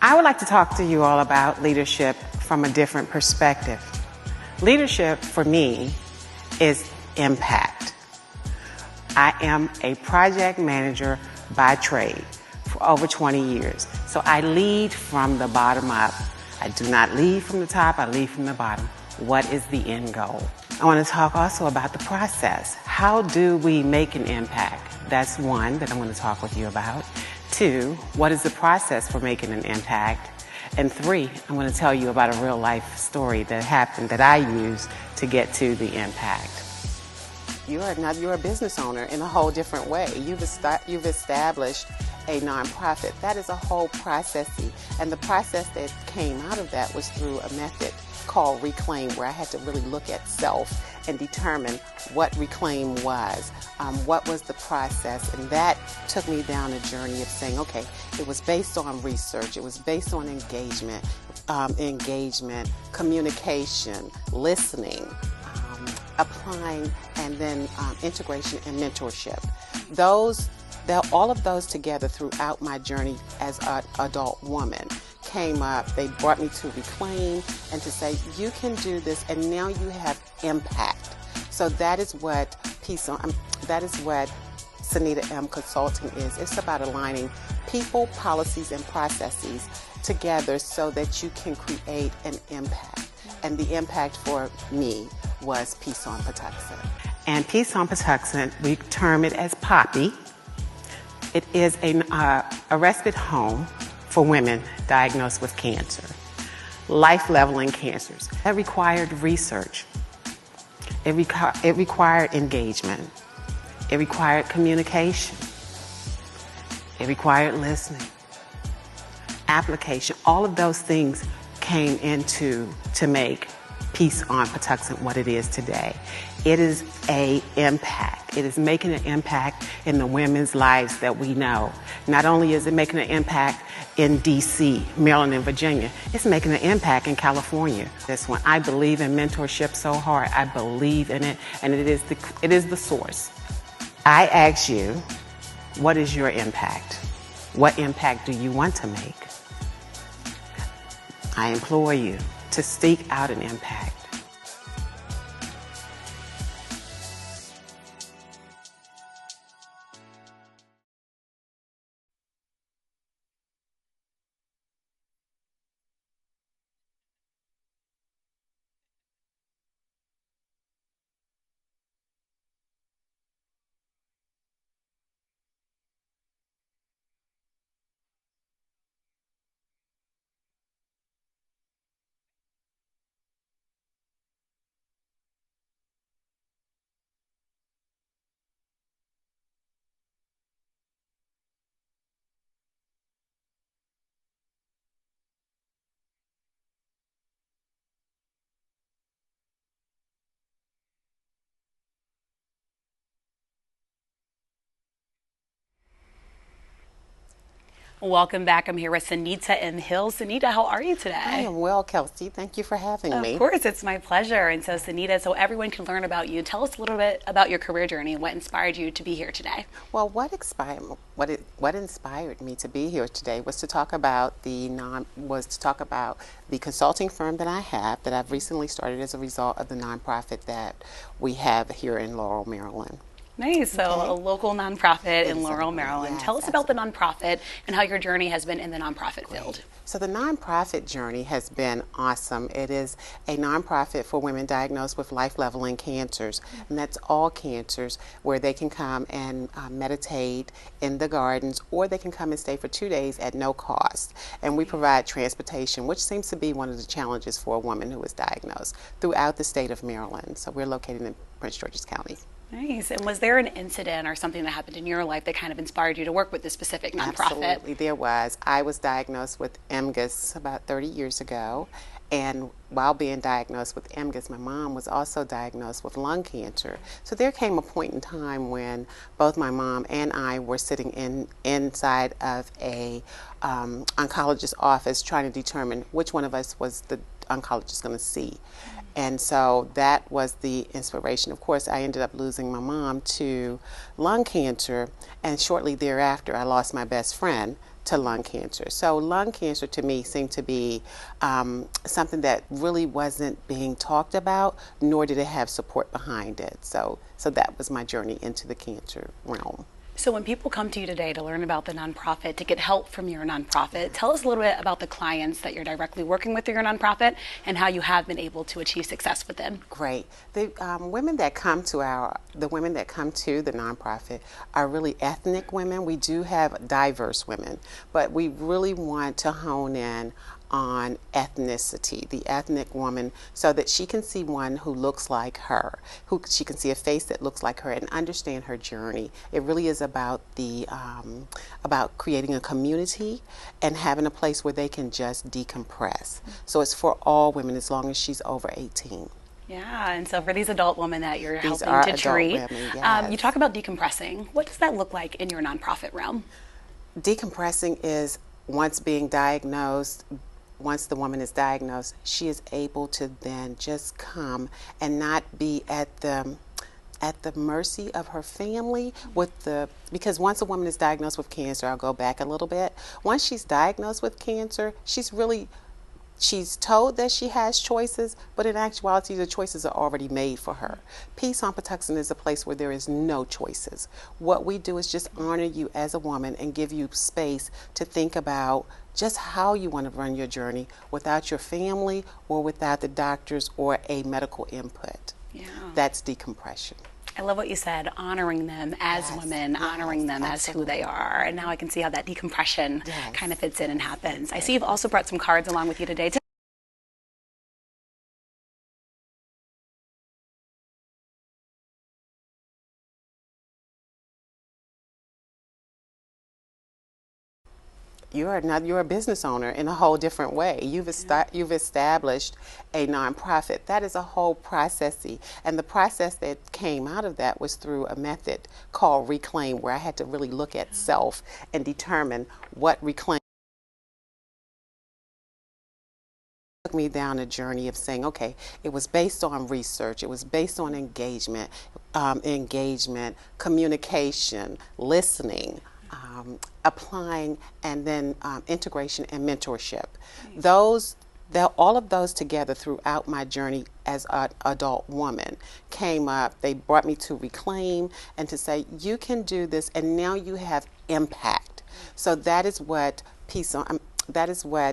I would like to talk to you all about leadership from a different perspective. Leadership for me is impact. I am a project manager by trade for over 20 years. So I lead from the bottom up. I do not lead from the top, I lead from the bottom. What is the end goal? I want to talk also about the process. How do we make an impact? That's one that I'm going to talk with you about. Two, what is the process for making an impact? And three, I'm going to tell you about a real life story that happened that I used to get to the impact. You're a business owner in a whole different way. You've established a nonprofit. That is a whole process. And the process that came out of that was through a method called Reclaim, where I had to really look at self and determine what Reclaim was, what was the process, and that took me down a journey of saying, okay, it was based on research, it was based on engagement, communication, listening, applying, and then integration and mentorship. All of those together throughout my journey as an adult woman came up. They brought me to Reclaim and to say, you can do this, and now you have impact. So that is what Senita M Consulting is. It's about aligning people, policies, and processes together so that you can create an impact. And the impact for me was Peace on Patuxent. And Peace on Patuxent, we term it as POPi. It is a respite home for women diagnosed with cancer, life-leveling cancers. That required research. It required engagement. It required communication. It required listening, application. All of those things came to make Peace on Patuxent what it is today. It is an impact. It is making an impact in the women's lives that we know. Not only is it making an impact in D.C., Maryland, and Virginia, it's making an impact in California. This one, I believe in mentorship so hard. I believe in it, and it is the source. I ask you, what is your impact? What impact do you want to make? I implore you to seek out an impact. Welcome back. I'm here with Senita M. Hill. Senita, how are you today? I am well, Kelsey. Thank you for having me. Of course, it's my pleasure. And so, Senita, so everyone can learn about you, tell us a little bit about your career journey and what inspired you to be here today. Well, what inspired me to be here today was to talk about the consulting firm that I have, that I've recently started as a result of the nonprofit that we have here in Laurel, Maryland. Nice. So a local nonprofit in Laurel, Maryland. Yes, tell us about the nonprofit and how your journey has been in the nonprofit field. So the nonprofit journey has been awesome. It is a nonprofit for women diagnosed with life-leveling cancers, and that's all cancers, where they can come and meditate in the gardens, or they can come and stay for 2 days at no cost. And we provide transportation, which seems to be one of the challenges for a woman who is diagnosed, throughout the state of Maryland. So we're located in Prince George's County. Nice. And was there an incident or something that happened in your life that kind of inspired you to work with this specific nonprofit? Absolutely, there was. I was diagnosed with MGUS about 30 years ago, and while being diagnosed with MGUS, my mom was also diagnosed with lung cancer. So there came a point in time when both my mom and I were sitting inside of a oncologist's office trying to determine which one of us was the oncologist going to see? And so that was the inspiration. Of course, I ended up losing my mom to lung cancer, and shortly thereafter, I lost my best friend to lung cancer. So lung cancer to me seemed to be something that really wasn't being talked about, nor did it have support behind it. So that was my journey into the cancer realm. So when people come to you today to learn about the nonprofit, to get help from your nonprofit, tell us a little bit about the clients that you're directly working with through your nonprofit and how you have been able to achieve success with them. Great. The women that come to the nonprofit are really ethnic women. We do have diverse women, but we really want to hone in on ethnicity, the ethnic woman, so that she can see one who looks like her, who she can see a face that looks like her and understand her journey. It really is about about creating a community and having a place where they can just decompress. So it's for all women as long as she's over 18. Yeah, and so for these adult women that you're These helping are to adult treat, women, yes. you talk about decompressing. What does that look like in your nonprofit realm? Decompressing is once the woman is diagnosed, she is able to then just come and not be at the mercy of her family because once a woman is diagnosed with cancer, I'll go back a little bit. Once she's diagnosed with cancer, she's told that she has choices, but in actuality, the choices are already made for her. Peace on Patuxent is a place where there is no choices. What we do is just honor you as a woman and give you space to think about just how you want to run your journey without your family or without the doctors or a medical input. Yeah. That's decompression. I love what you said, honoring them as women, honoring them as who they are. And now I can see how that decompression kind of fits in and happens. I see you've also brought some cards along with you today. You're a business owner in a whole different way. You've established a nonprofit. That is a whole process, and the process that came out of that was through a method called Reclaim, where I had to really look at self and determine what reclaim. Took me down a journey of saying, okay, it was based on research, it was based on engagement, communication, listening. Applying, and then integration and mentorship. All of those together throughout my journey as an adult woman came up. They brought me to Reclaim and to say, you can do this, and now you have impact. So that is what Senita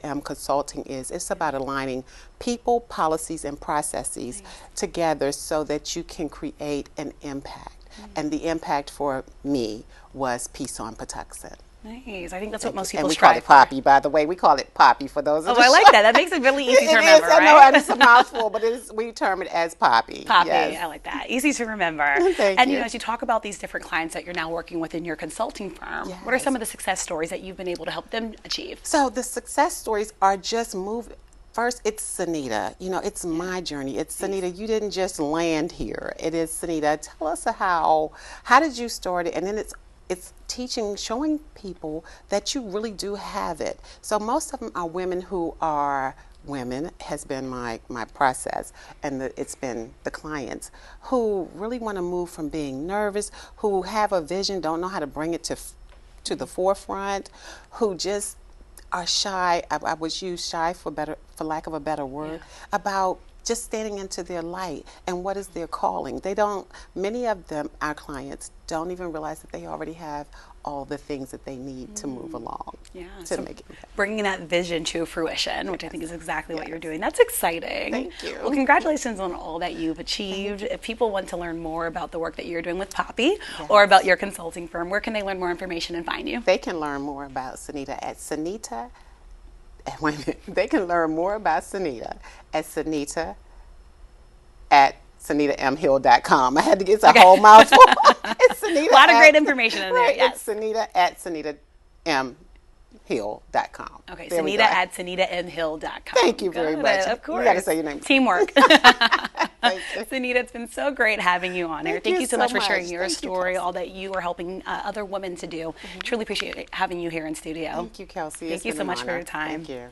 M Consulting is. It's about aligning people, policies, and processes together so that you can create an impact. And the impact for me was Peace on Patuxent. Nice. I think that's what most people and we strive call it POPi, by the way. We call it POPi for those of us. I like that. That makes it really easy to remember, right? I know, and it's a mouthful, but we term it as POPi. POPi, yes. I like that. Easy to remember. Thank you. As you talk about these different clients that you're now working with in your consulting firm, what are some of the success stories that you've been able to help them achieve? So the success stories are just First, it's Senita. It's my journey. It's Senita. You didn't just land here. It is Senita. Tell us how did you start it? And then it's teaching, showing people that you really do have it. So most of them are women who are women, has been my process, and it's been the clients who really want to move from being nervous, who have a vision, don't know how to bring it to the forefront, who just are shy. I would use shy for lack of a better word, about just standing into their light and what is their calling. Many of them, our clients, don't even realize that they already have all the things that they need to move along, to make it happen. Bringing that vision to fruition, which I think is exactly what you're doing. That's exciting. Thank you. Well, congratulations on all that you've achieved. If people want to learn more about the work that you're doing with POPi or about your consulting firm, where can they learn more information and find you? They can learn more about Senita at Senita. Wait a minute. They can learn more about Senita at SenitaMHill.com. I had to get a whole mouthful. It's Senita. A lot of great information in there. Yes. It's Senita at SenitaMHill.com. Okay, Senita at SenitaMHill.com. Thank you very much. Of course. You got to say your name. Teamwork. Thank you. Senita, it's been so great having you on here. Thank you so much for sharing your story, all that you are helping other women to do. Truly appreciate having you here in studio. Thank you, Kelsey. Thank you so much for your time. Thank you.